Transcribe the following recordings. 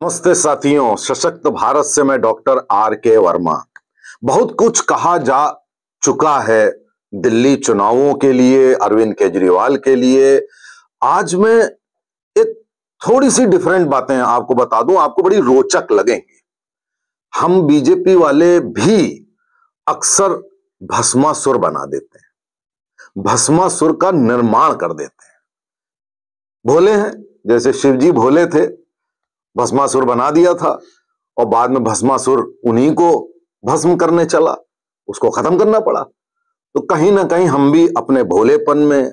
नमस्ते साथियों, सशक्त भारत से मैं डॉक्टर R.K. वर्मा। बहुत कुछ कहा जा चुका है दिल्ली चुनावों के लिए, अरविंद केजरीवाल के लिए। आज मैं एक थोड़ी सी डिफरेंट बातें आपको बता दूं, आपको बड़ी रोचक लगेंगी। हम बीजेपी वाले भी अक्सर भस्मासुर बना देते हैं, भस्मासुर का निर्माण कर देते हैं। भोले हैं, जैसे शिव जी भोले थे, भस्मासुर बना दिया था और बाद में भस्मासुर उन्हीं को भस्म करने चला, उसको खत्म करना पड़ा। तो कहीं ना कहीं हम भी अपने भोलेपन में,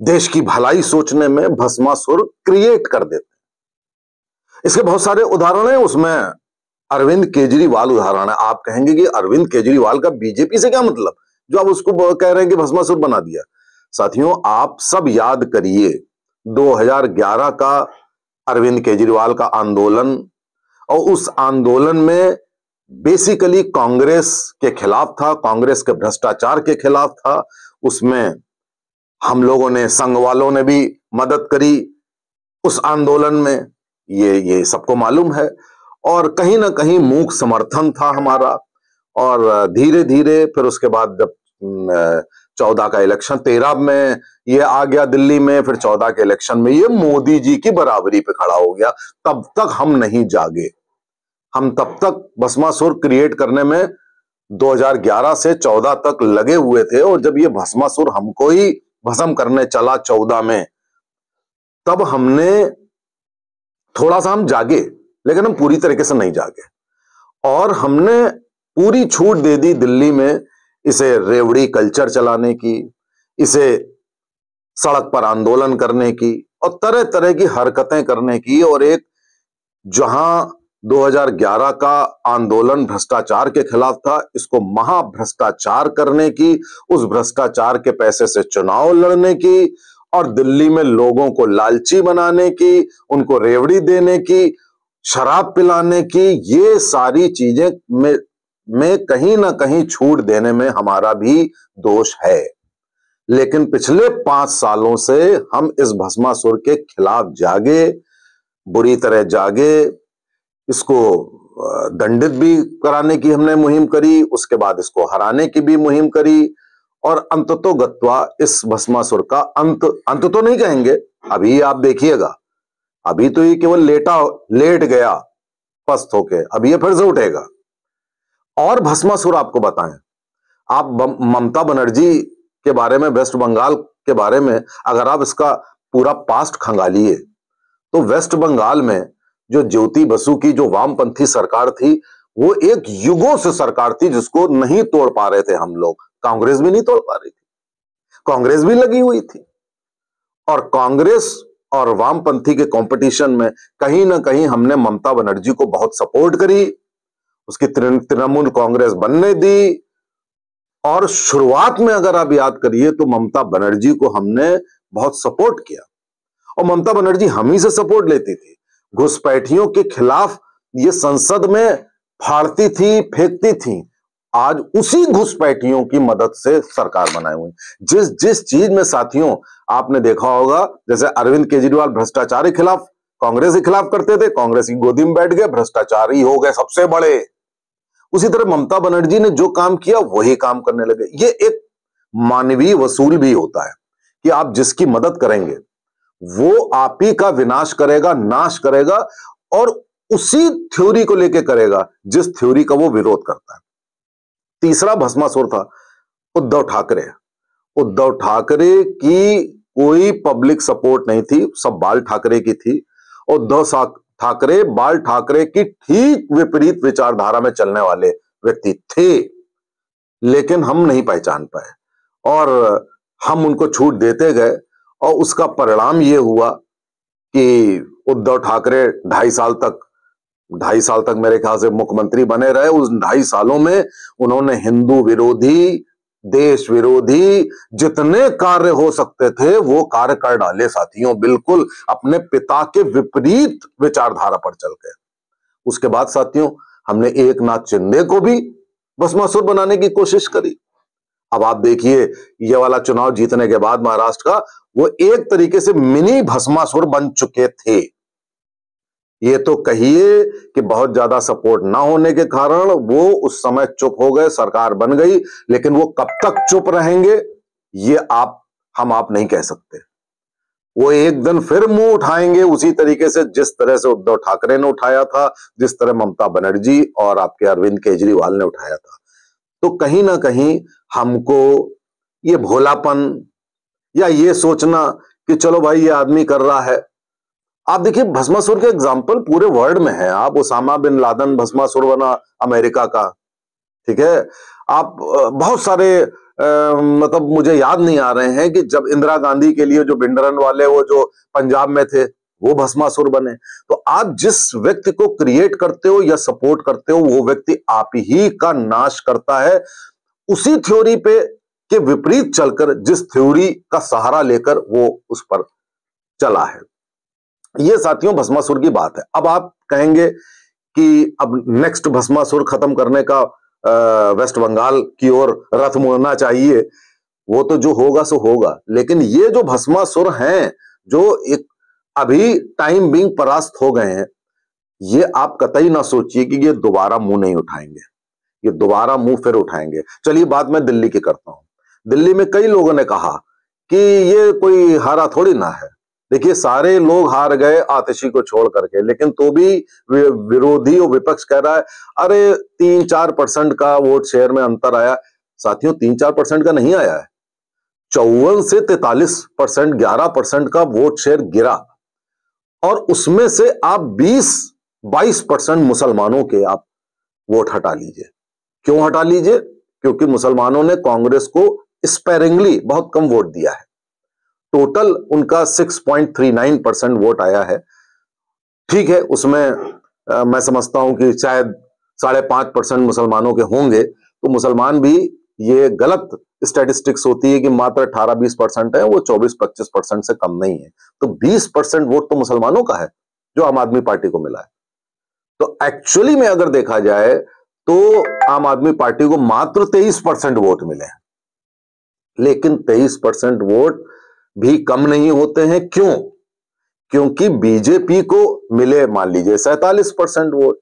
देश की भलाई सोचने में भस्मासुर क्रिएट कर देते हैं। इसके बहुत सारे उदाहरण हैं, उसमें अरविंद केजरीवाल उदाहरण है। आप कहेंगे कि अरविंद केजरीवाल का बीजेपी से क्या मतलब, जो आप उसको कह रहे हैं कि भस्मासुर बना दिया। साथियों, आप सब याद करिए 2011 का अरविंद केजरीवाल का आंदोलन, और उस आंदोलन में बेसिकली कांग्रेस के खिलाफ था, कांग्रेस के भ्रष्टाचार के खिलाफ था। उसमें हम लोगों ने, संघ वालों ने भी मदद करी उस आंदोलन में, ये सबको मालूम है। और कहीं ना कहीं मूक समर्थन था हमारा। और धीरे धीरे फिर उसके बाद जब 14 का इलेक्शन, 13 में ये आ गया दिल्ली में, फिर 14 के इलेक्शन में ये मोदी जी की बराबरी पे खड़ा हो गया। तब तक हम नहीं जागे, हम तब तक भस्मासुर क्रिएट करने में 2011 से 14 तक लगे हुए थे। और जब ये भस्मासुर हमको ही भस्म करने चला 14 में, तब हमने थोड़ा सा हम जागे, लेकिन हम पूरी तरीके से नहीं जागे। और हमने पूरी छूट दे दी दिल्ली में इसे रेवड़ी कल्चर चलाने की, इसे सड़क पर आंदोलन करने की और तरह तरह की हरकतें करने की। और एक जहां 2011 का आंदोलन भ्रष्टाचार के खिलाफ था, इसको महाभ्रष्टाचार करने की, उस भ्रष्टाचार के पैसे से चुनाव लड़ने की और दिल्ली में लोगों को लालची बनाने की, उनको रेवड़ी देने की, शराब पिलाने की, ये सारी चीजें में कहीं ना कहीं छूट देने में हमारा भी दोष है। लेकिन पिछले 5 सालों से हम इस भस्मासुर के खिलाफ जागे, बुरी तरह जागे। इसको दंडित भी कराने की हमने मुहिम करी, उसके बाद इसको हराने की भी मुहिम करी। और अंततोगत्वा इस भस्मासुर का अंत तो नहीं कहेंगे, अभी आप देखिएगा, अभी तो ये केवल लेट गया पस्त होके, अभी ये फिर से उठेगा। और भस्मासुर आपको बताएं, आप ममता बनर्जी के बारे में, वेस्ट बंगाल के बारे में अगर आप इसका पूरा पास्ट खंगालिए, तो वेस्ट बंगाल में जो ज्योति बसु की जो वामपंथी सरकार थी, वो एक युगों से सरकार थी जिसको नहीं तोड़ पा रहे थे हम लोग। कांग्रेस भी नहीं तोड़ पा रही थी, कांग्रेस भी लगी हुई थी। और कांग्रेस और वामपंथी के कंपटीशन में कहीं ना कहीं हमने ममता बनर्जी को बहुत सपोर्ट करी, उसकी तृणमूल कांग्रेस बनने दी। और शुरुआत में अगर आप याद करिए तो ममता बनर्जी को हमने बहुत सपोर्ट किया, और ममता बनर्जी हम ही से सपोर्ट लेती थी। घुसपैठियों के खिलाफ ये संसद में फाड़ती थी, फेंकती थी। आज उसी घुसपैठियों की मदद से सरकार बनाई हुई। जिस जिस चीज में साथियों आपने देखा होगा, जैसे अरविंद केजरीवाल भ्रष्टाचार के खिलाफ, कांग्रेस के खिलाफ करते थे, कांग्रेस की गोदी में बैठ गए, भ्रष्टाचारी हो गए सबसे बड़े। उसी तरह ममता बनर्जी ने जो काम किया वही काम करने लगे। ये एक मानवीय वसूल भी होता है कि आप जिसकी मदद करेंगे वो आप ही का विनाश करेगा, नाश करेगा, और उसी थ्योरी को लेके करेगा जिस थ्योरी का वो विरोध करता है। तीसरा भस्मासुर था उद्धव ठाकरे। उद्धव ठाकरे की कोई पब्लिक सपोर्ट नहीं थी, सब बाल ठाकरे की थी। उद्धव ठाकरे बाल ठाकरे की ठीक विपरीत विचारधारा में चलने वाले व्यक्ति थे, लेकिन हम नहीं पहचान पाए और हम उनको छूट देते गए। और उसका परिणाम यह हुआ कि उद्धव ठाकरे 2.5 साल तक मेरे ख्याल से मुख्यमंत्री बने रहे। उस 2.5 सालों में उन्होंने हिंदू विरोधी, देश विरोधी जितने कार्य हो सकते थे वो कार्य कर डाले साथियों, बिल्कुल अपने पिता के विपरीत विचारधारा पर चल गए। उसके बाद साथियों हमने एकनाथ शिंदे को भी भस्मासुर बनाने की कोशिश करी। अब आप देखिए, ये वाला चुनाव जीतने के बाद महाराष्ट्र का, वो एक तरीके से मिनी भस्मासुर बन चुके थे। ये तो कहिए कि बहुत ज्यादा सपोर्ट ना होने के कारण वो उस समय चुप हो गए, सरकार बन गई, लेकिन वो कब तक चुप रहेंगे ये हम आप नहीं कह सकते। वो एक दिन फिर मुंह उठाएंगे उसी तरीके से जिस तरह से उद्धव ठाकरे ने उठाया था, जिस तरह ममता बनर्जी और आपके अरविंद केजरीवाल ने उठाया था। तो कहीं ना कहीं हमको ये भोलापन या ये सोचना कि चलो भाई ये आदमी कर रहा है। आप देखिए भस्मासुर के एग्जाम्पल पूरे वर्ल्ड में है। आप उसामा बिन लादेन भस्मासुर बना अमेरिका का, ठीक है। आप बहुत सारे मतलब मुझे याद नहीं आ रहे हैं कि जब इंदिरा गांधी के लिए जो भिंडरन वाले वो जो पंजाब में थे वो भस्मासुर बने। तो आप जिस व्यक्ति को क्रिएट करते हो या सपोर्ट करते हो वो व्यक्ति आप ही का नाश करता है, उसी थ्योरी पे के विपरीत चलकर जिस थ्योरी का सहारा लेकर वो उस पर चला है। ये साथियों भस्मासुर की बात है। अब आप कहेंगे कि अब नेक्स्ट भस्मासुर खत्म करने का वेस्ट बंगाल की ओर रथ मोड़ना चाहिए। वो तो जो होगा सो होगा, लेकिन ये जो भस्मासुर हैं जो एक अभी टाइम बीइंग परास्त हो गए हैं, ये आप कतई ना सोचिए कि ये दोबारा मुंह नहीं उठाएंगे। ये दोबारा मुंह फिर उठाएंगे। चलिए बात मैं दिल्ली की करता हूं। दिल्ली में कई लोगों ने कहा कि ये कोई हारा थोड़ी ना है। देखिए सारे लोग हार गए आतिशी को छोड़ करके, लेकिन तो भी विरोधी और विपक्ष कह रहा है अरे 3-4% का वोट शेयर में अंतर आया। साथियों 3-4% का नहीं आया है, 54 से 43%, 11% का वोट शेयर गिरा। और उसमें से आप 20-22% मुसलमानों के आप वोट हटा लीजिए। क्यों हटा लीजिए? क्योंकि मुसलमानों ने कांग्रेस को स्पेरिंगली बहुत कम वोट दिया है। टोटल उनका 6.39% वोट आया है। ठीक है, उसमें मैं समझता हूं कि शायद 5.5% मुसलमानों के होंगे। तो मुसलमान भी, ये गलत स्टैटिस्टिक्स होती है कि मात्र 18-20% है, वो 24-25% से कम नहीं है। तो 20% वोट तो मुसलमानों का है जो आम आदमी पार्टी को मिला है। तो एक्चुअली में अगर देखा जाए तो आम आदमी पार्टी को मात्र 23% वोट मिले हैं। लेकिन 23% वोट भी कम नहीं होते हैं। क्यों? क्योंकि बीजेपी को मिले मान लीजिए 47% वोट।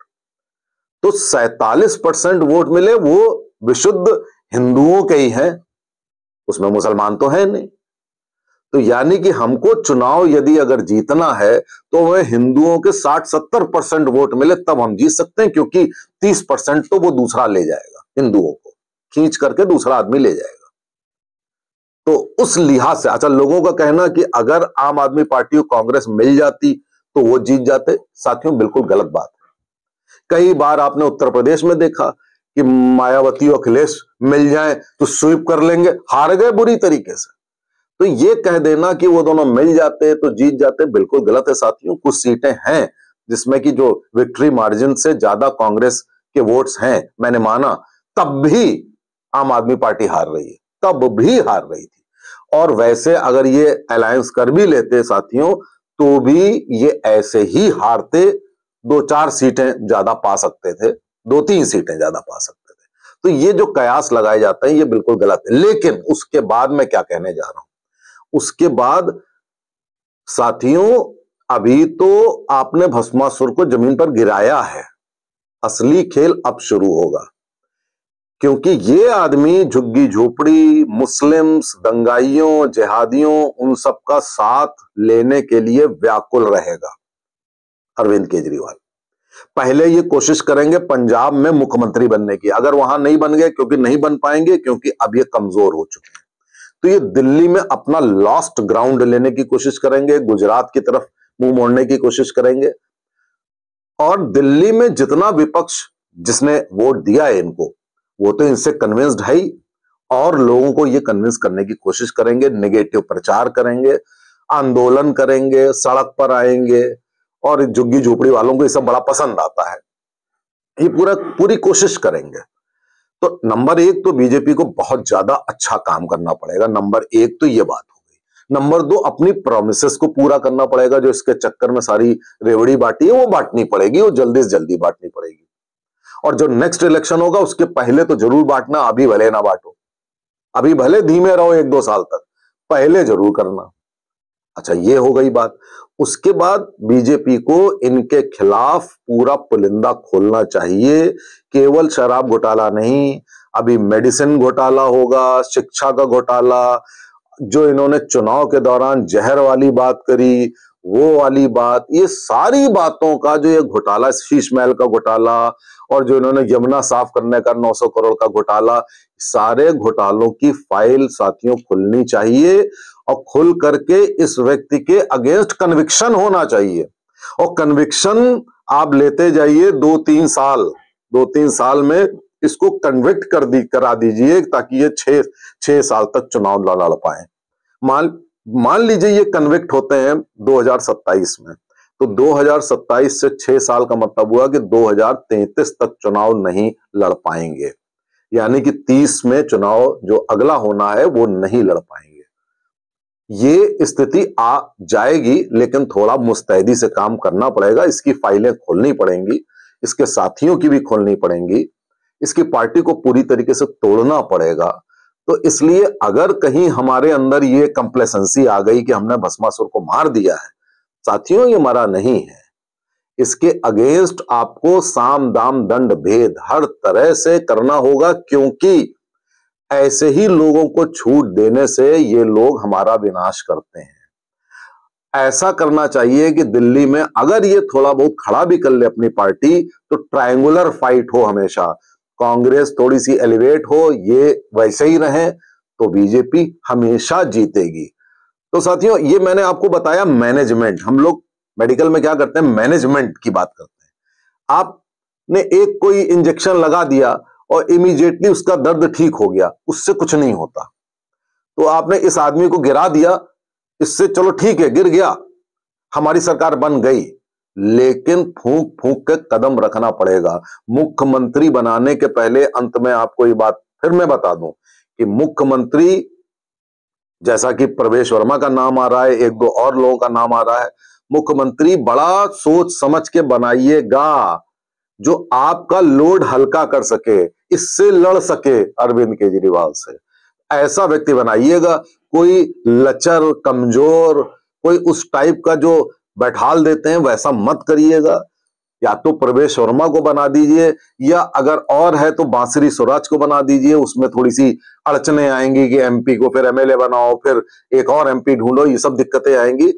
तो 47% वोट मिले वो विशुद्ध हिंदुओं के ही हैं, उसमें मुसलमान तो है नहीं। तो यानी कि हमको चुनाव यदि अगर जीतना है तो वह हिंदुओं के 60-70% वोट मिले तब हम जीत सकते हैं, क्योंकि 30% तो वो दूसरा ले जाएगा, हिंदुओं को खींच करके दूसरा आदमी ले जाएगा। तो उस लिहाज से अच्छा लोगों का कहना कि अगर आम आदमी पार्टी को कांग्रेस मिल जाती तो वो जीत जाते, साथियों बिल्कुल गलत बात है। कई बार आपने उत्तर प्रदेश में देखा कि मायावती और अखिलेश मिल जाएं तो स्वीप कर लेंगे, हार गए बुरी तरीके से। तो ये कह देना कि वो दोनों मिल जाते तो जीत जाते बिल्कुल गलत है साथियों। कुछ सीटें हैं जिसमें कि जो विक्ट्री मार्जिन से ज्यादा कांग्रेस के वोट्स हैं, मैंने माना, तब भी आम आदमी पार्टी हार रही है, तब भी हार रही थी। और वैसे अगर ये अलायंस कर भी लेते साथियों तो भी ये ऐसे ही हारते, 2-4 सीटें ज्यादा पा सकते थे, 2-3 सीटें ज्यादा पा सकते थे। तो ये जो कयास लगाए जाते हैं ये बिल्कुल गलत है। लेकिन उसके बाद मैं क्या कहने जा रहा हूं, उसके बाद साथियों अभी तो आपने भस्मासुर को जमीन पर गिराया है, असली खेल अब शुरू होगा। क्योंकि ये आदमी झुग्गी झोपड़ी, मुस्लिम्स, दंगाइयों, जिहादियों, उन सबका साथ लेने के लिए व्याकुल रहेगा। अरविंद केजरीवाल पहले ये कोशिश करेंगे पंजाब में मुख्यमंत्री बनने की, अगर वहां नहीं बन गए, क्योंकि नहीं बन पाएंगे क्योंकि अब ये कमजोर हो चुके हैं, तो ये दिल्ली में अपना लॉस्ट ग्राउंड लेने की कोशिश करेंगे, गुजरात की तरफ मुंह मोड़ने की कोशिश करेंगे। और दिल्ली में जितना विपक्ष जिसने वोट दिया है इनको, वो तो इनसे कन्विंस्ड है ही, और लोगों को ये कन्विंस करने की कोशिश करेंगे, नेगेटिव प्रचार करेंगे, आंदोलन करेंगे, सड़क पर आएंगे। और झुग्गी झोपड़ी वालों को ये सब बड़ा पसंद आता है, ये पूरी कोशिश करेंगे। तो नंबर 1 तो बीजेपी को बहुत ज्यादा अच्छा काम करना पड़ेगा। नंबर 1 तो ये बात हो गई। नंबर 2 अपनी प्रोमिसेस को पूरा करना पड़ेगा, जो इसके चक्कर में सारी रेवड़ी बांटी है वो बांटनी पड़ेगी, वो जल्दी से जल्दी बांटनी पड़ेगी। और जो नेक्स्ट इलेक्शन होगा उसके पहले तो जरूर बांटना, अभी भले ना बांटो, अभी भले धीमे रहो 1-2 साल तक, पहले जरूर करना। अच्छा, ये हो गई बात। उसके बाद बीजेपी को इनके खिलाफ पूरा पुलिंदा खोलना चाहिए। केवल शराब घोटाला नहीं, अभी मेडिसिन घोटाला होगा, शिक्षा का घोटाला, जो इन्होंने चुनाव के दौरान जहर वाली बात करी, वो वाली बात, ये सारी बातों का जो ये घोटाला, शीश महल का घोटाला और जो इन्होंने यमुना साफ करने का 900 करोड़ का घोटाला, सारे घोटालों की फाइल साथियों खुलनी चाहिए और खुल करके इस व्यक्ति के अगेंस्ट कन्विक्शन होना चाहिए। और कन्विक्शन आप लेते जाइए 2-3 साल में इसको कन्विक्ट करा दीजिए ताकि ये 6 साल तक चुनाव लड़ पाए। मान लीजिए ये कन्विक्ट होते हैं 2027 में, तो 2027 से 6 साल का मतलब हुआ कि 2033 तक चुनाव नहीं लड़ पाएंगे, यानी कि 30 में चुनाव जो अगला होना है वो नहीं लड़ पाएंगे। ये स्थिति आ जाएगी, लेकिन थोड़ा मुस्तैदी से काम करना पड़ेगा। इसकी फाइलें खोलनी पड़ेंगी, इसके साथियों की भी खोलनी पड़ेंगी, इसकी पार्टी को पूरी तरीके से तोड़ना पड़ेगा। तो इसलिए अगर कहीं हमारे अंदर ये कंप्लेसेंसी आ गई कि हमने भस्मासुर को मार दिया है, साथियों ये मरा नहीं है। इसके अगेंस्ट आपको साम दाम दंड भेद हर तरह से करना होगा, क्योंकि ऐसे ही लोगों को छूट देने से ये लोग हमारा विनाश करते हैं। ऐसा करना चाहिए कि दिल्ली में अगर ये थोड़ा बहुत खड़ा भी कर ले अपनी पार्टी, तो ट्रायंगुलर फाइट हो हमेशा, कांग्रेस थोड़ी सी एलिवेट हो, ये वैसे ही रहे, तो बीजेपी हमेशा जीतेगी। तो साथियों, ये मैंने आपको बताया मैनेजमेंट। हम लोग मेडिकल में क्या करते हैं, मैनेजमेंट की बात करते हैं। आपने एक कोई इंजेक्शन लगा दिया और इमीडिएटली उसका दर्द ठीक हो गया, उससे कुछ नहीं होता। तो आपने इस आदमी को गिरा दिया, इससे चलो ठीक है, गिर गया, हमारी सरकार बन गई, लेकिन फूंक फूंक के कदम रखना पड़ेगा। मुख्यमंत्री बनाने के पहले, अंत में आपको ये बात फिर मैं बता दूं कि मुख्यमंत्री, जैसा कि प्रवेश वर्मा का नाम आ रहा है, एक दो और लोगों का नाम आ रहा है, मुख्यमंत्री बड़ा सोच समझ के बनाइएगा, जो आपका लोड हल्का कर सके, इससे लड़ सके अरविंद केजरीवाल से। ऐसा व्यक्ति बनाइएगा, कोई लचर कमजोर, कोई उस टाइप का जो बैठाल देते हैं वैसा मत करिएगा। या तो प्रवेश वर्मा को बना दीजिए, या अगर और है तो बांसुरी स्वराज को बना दीजिए। उसमें थोड़ी सी अड़चने आएंगी कि एमपी को फिर एमएलए बनाओ, फिर एक और एमपी ढूंढो, ये सब दिक्कतें आएंगी।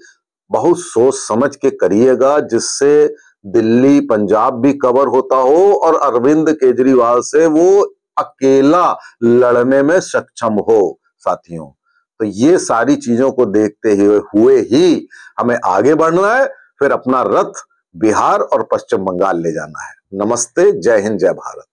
बहुत सोच समझ के करिएगा, जिससे दिल्ली पंजाब भी कवर होता हो और अरविंद केजरीवाल से वो अकेला लड़ने में सक्षम हो साथियों। तो ये सारी चीजों को देखते हुए ही हमें आगे बढ़ना है, फिर अपना रथ बिहार और पश्चिम बंगाल ले जाना है। नमस्ते, जय हिंद, जय भारत।